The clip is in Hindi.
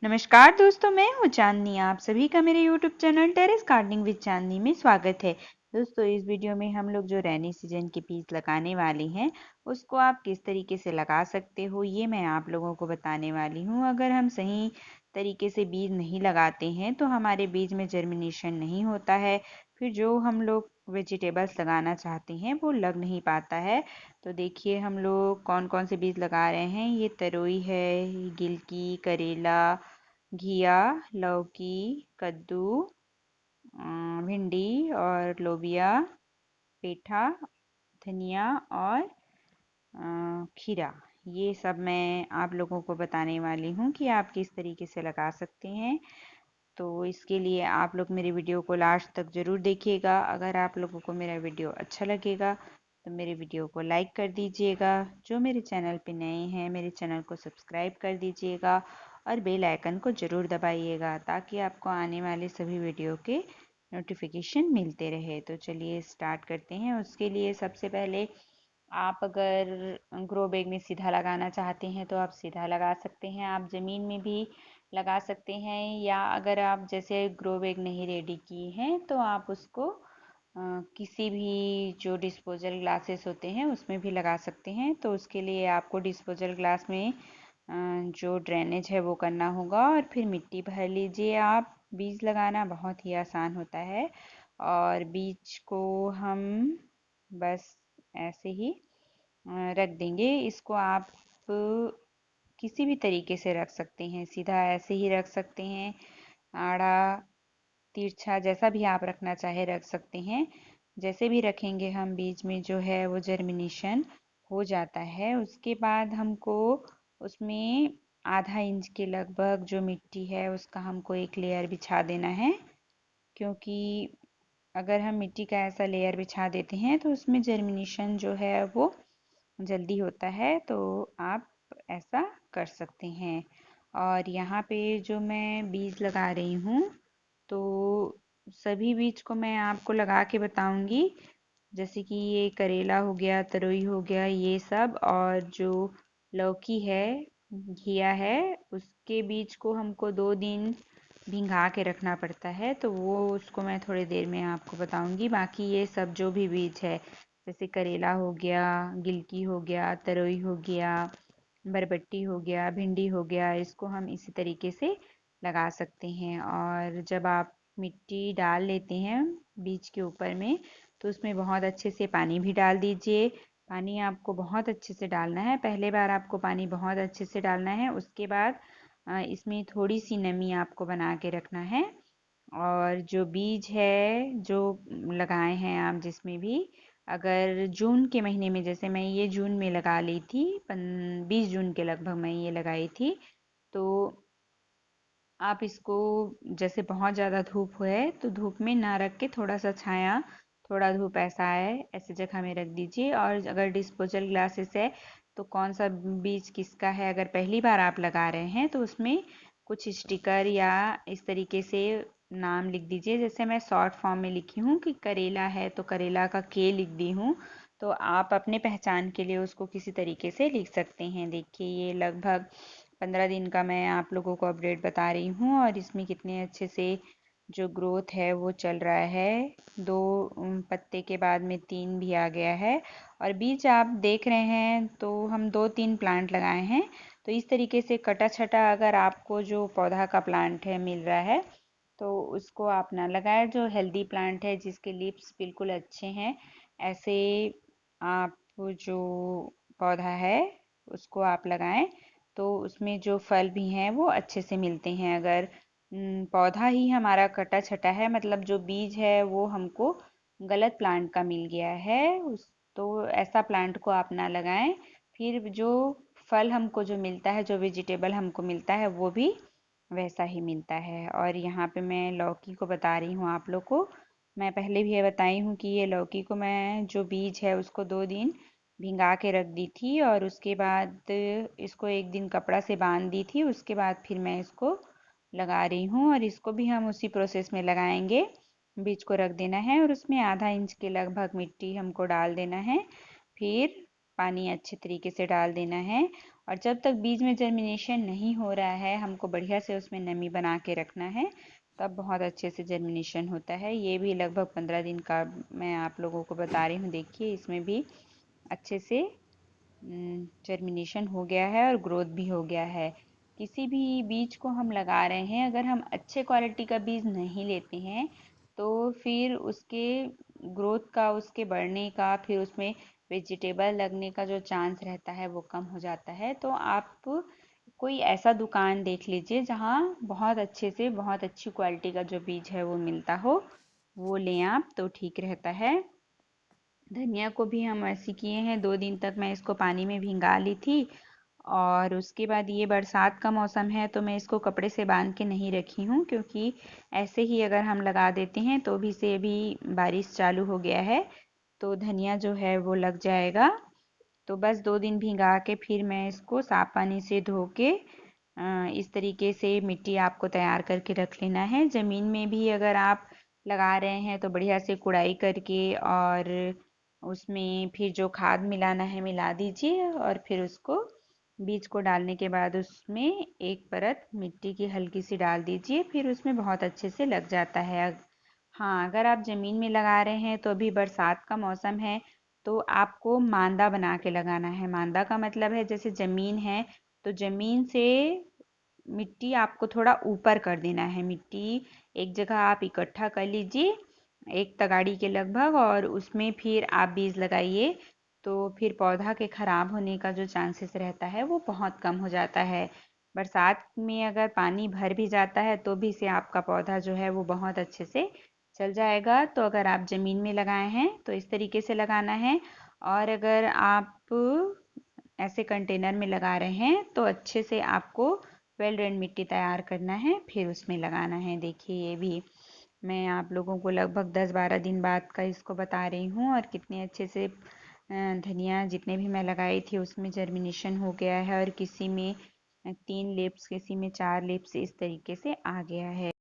नमस्कार दोस्तों, मैं हूँ चांदनी। आप सभी का मेरे YouTube channel terrace gardening with Chandni में स्वागत है। दोस्तों, इस वीडियो में हम लोग जो रेनी सीजन के बीज लगाने वाले हैं उसको आप किस तरीके से लगा सकते हो ये मैं आप लोगों को बताने वाली हूँ। अगर हम सही तरीके से बीज नहीं लगाते हैं तो हमारे बीज में जर्मिनेशन नहीं होता है। फिर जो हम लोग वेजिटेबल्स लगाना चाहते हैं वो लग नहीं पाता है। तो देखिए हम लोग कौन कौन से बीज लगा रहे हैं। ये तरोई है, गिलकी, करेला, घिया, लौकी, कद्दू, भिंडी और लोबिया, पेठा, धनिया और खीरा। ये सब मैं आप लोगों को बताने वाली हूँ कि आप किस तरीके से लगा सकते हैं। तो इसके लिए आप लोग मेरे वीडियो को लास्ट तक ज़रूर देखिएगा। अगर आप लोगों को मेरा वीडियो अच्छा लगेगा तो मेरे वीडियो को लाइक कर दीजिएगा। जो मेरे चैनल पे नए हैं मेरे चैनल को सब्सक्राइब कर दीजिएगा और बेल आइकन को ज़रूर दबाइएगा ताकि आपको आने वाले सभी वीडियो के नोटिफिकेशन मिलते रहे। तो चलिए स्टार्ट करते हैं। उसके लिए सबसे पहले आप अगर ग्रो बैग में सीधा लगाना चाहते हैं तो आप सीधा लगा सकते हैं। आप ज़मीन में भी लगा सकते हैं, या अगर आप जैसे ग्रो बैग नहीं रेडी किए हैं तो आप उसको किसी भी जो डिस्पोजल ग्लासेस होते हैं उसमें भी लगा सकते हैं। तो उसके लिए आपको डिस्पोजल ग्लास में जो ड्रेनेज है वो करना होगा और फिर मिट्टी भर लीजिए। आप बीज लगाना बहुत ही आसान होता है और बीज को हम बस ऐसे ही रख देंगे। इसको आप किसी भी तरीके से रख सकते हैं, सीधा ऐसे ही रख सकते हैं, आड़ा तिरछा जैसा भी आप रखना चाहे रख सकते हैं। जैसे भी रखेंगे हम बीज में जो है वो जर्मिनेशन हो जाता है। उसके बाद हमको उसमें आधा इंच के लगभग जो मिट्टी है उसका हमको एक लेयर बिछा देना है, क्योंकि अगर हम मिट्टी का ऐसा लेयर बिछा देते हैं तो उसमें जर्मिनेशन जो है वो जल्दी होता है। तो आप ऐसा कर सकते हैं। और यहाँ पे जो मैं बीज लगा रही हूँ तो सभी बीज को मैं आपको लगा के बताऊंगी। जैसे कि ये करेला हो गया, तरोई हो गया, ये सब, और जो लौकी है, घिया है, उसके बीज को हमको 2 दिन भिंगा के रखना पड़ता है। तो वो उसको मैं थोड़ी देर में आपको बताऊंगी। बाकी ये सब जो भी बीज है जैसे करेला हो गया, गिलकी हो गया, तरोई हो गया, बरबट्टी हो गया, भिंडी हो गया, इसको हम इसी तरीके से लगा सकते हैं। और जब आप मिट्टी डाल लेते हैं बीज के ऊपर में तो उसमें बहुत अच्छे से पानी भी डाल दीजिए। पानी आपको बहुत अच्छे से डालना है। पहले बार आपको पानी बहुत अच्छे से डालना है, उसके बाद इसमें थोड़ी सी नमी आपको बना के रखना है। और जो बीज है जो लगाए हैं आप जिसमें भी, अगर जून के महीने में, जैसे मैं ये जून में लगा ली थी, 20 जून के लगभग मैं ये लगाई थी, तो आप इसको जैसे बहुत ज़्यादा धूप है तो धूप में ना रख के थोड़ा सा छाया, थोड़ा धूप ऐसा आए ऐसी जगह में रख दीजिए। और अगर डिस्पोजल ग्लासेस है तो कौन सा बीज किसका है, अगर पहली बार आप लगा रहे हैं तो उसमें कुछ स्टिकर या इस तरीके से नाम लिख दीजिए। जैसे मैं शॉर्ट फॉर्म में लिखी हूँ कि करेला है तो करेला का के लिख दी हूँ। तो आप अपने पहचान के लिए उसको किसी तरीके से लिख सकते हैं। देखिए ये लगभग 15 दिन का मैं आप लोगों को अपडेट बता रही हूँ और इसमें कितने अच्छे से जो ग्रोथ है वो चल रहा है। 2 पत्ते के बाद में 3 भी आ गया है। और बीज आप देख रहे हैं तो हम 2-3 प्लांट लगाए हैं। तो इस तरीके से कटा छटा अगर आपको जो पौधा का प्लांट है मिल रहा है तो उसको आप ना लगाएं। जो हेल्दी प्लांट है जिसके लीव्स बिल्कुल अच्छे हैं, ऐसे आप जो पौधा है उसको आप लगाएं। तो उसमें जो फल भी हैं वो अच्छे से मिलते हैं। अगर पौधा ही हमारा कटा छटा है, मतलब जो बीज है वो हमको गलत प्लांट का मिल गया है, उस तो ऐसा प्लांट को आप ना लगाएं। फिर जो फल हमको जो मिलता है, जो वेजिटेबल हमको मिलता है वो भी वैसा ही मिलता है। और यहाँ पे मैं लौकी को बता रही हूँ आप लोग को। मैं पहले भी ये बताई हूँ कि ये लौकी को मैं जो बीज है उसको 2 दिन भिंगा के रख दी थी और उसके बाद इसको एक दिन कपड़ा से बांध दी थी। उसके बाद फिर मैं इसको लगा रही हूँ और इसको भी हम उसी प्रोसेस में लगाएंगे। बीज को रख देना है और उसमें आधा इंच के लगभग मिट्टी हमको डाल देना है। फिर पानी अच्छे तरीके से डाल देना है और जब तक बीज में जर्मिनेशन नहीं हो रहा है, हमको बढ़िया से उसमें नमी बना के रखना है, तब बहुत अच्छे से जर्मिनेशन होता है। ये भी लगभग 15 दिन का मैं आप लोगों को बता रही हूँ। देखिए इसमें भी अच्छे से जर्मिनेशन हो गया है और ग्रोथ भी हो गया है। किसी भी बीज को हम लगा रहे हैं, अगर हम अच्छे क्वालिटी का बीज नहीं लेते हैं तो फिर उसके ग्रोथ का, उसके बढ़ने का, फिर उसमें वेजिटेबल लगने का जो चांस रहता है वो कम हो जाता है। तो आप कोई ऐसा दुकान देख लीजिए जहाँ बहुत अच्छे से बहुत अच्छी क्वालिटी का जो बीज है वो मिलता हो, वो लें आप, तो ठीक रहता है। धनिया को भी हम ऐसे किए हैं, 2 दिन तक मैं इसको पानी में भिंगा ली थी और उसके बाद ये बरसात का मौसम है तो मैं इसको कपड़े से बांध के नहीं रखी हूँ, क्योंकि ऐसे ही अगर हम लगा देते हैं तो भी से भी बारिश चालू हो गया है तो धनिया जो है वो लग जाएगा। तो बस 2 दिन भिंगा के फिर मैं इसको साफ पानी से धो के इस तरीके से मिट्टी आपको तैयार करके रख लेना है। ज़मीन में भी अगर आप लगा रहे हैं तो बढ़िया से कुड़ाई करके और उसमें फिर जो खाद मिलाना है मिला दीजिए और फिर उसको बीज को डालने के बाद उसमें एक परत मिट्टी की हल्की सी डाल दीजिए, फिर उसमें बहुत अच्छे से लग जाता है। हाँ, अगर आप ज़मीन में लगा रहे हैं तो अभी बरसात का मौसम है तो आपको मांदा बना के लगाना है। मांदा का मतलब है जैसे ज़मीन है तो ज़मीन से मिट्टी आपको थोड़ा ऊपर कर देना है। मिट्टी एक जगह आप इकट्ठा कर लीजिए, एक तगाड़ी के लगभग, और उसमें फिर आप बीज लगाइए। तो फिर पौधा के खराब होने का जो चांसेस रहता है वो बहुत कम हो जाता है। बरसात में अगर पानी भर भी जाता है तो भी से आपका पौधा जो है वो बहुत अच्छे से चल जाएगा। तो अगर आप ज़मीन में लगाए हैं तो इस तरीके से लगाना है, और अगर आप ऐसे कंटेनर में लगा रहे हैं तो अच्छे से आपको वेल ड्रेन मिट्टी तैयार करना है, फिर उसमें लगाना है। देखिए ये भी मैं आप लोगों को लगभग 10-12 दिन बाद का इसको बता रही हूँ, और कितने अच्छे से धनिया जितने भी मैं लगाई थी उसमें जर्मिनेशन हो गया है, और किसी में 3 लिप्स, किसी में 4 लिप्स, इस तरीके से आ गया है।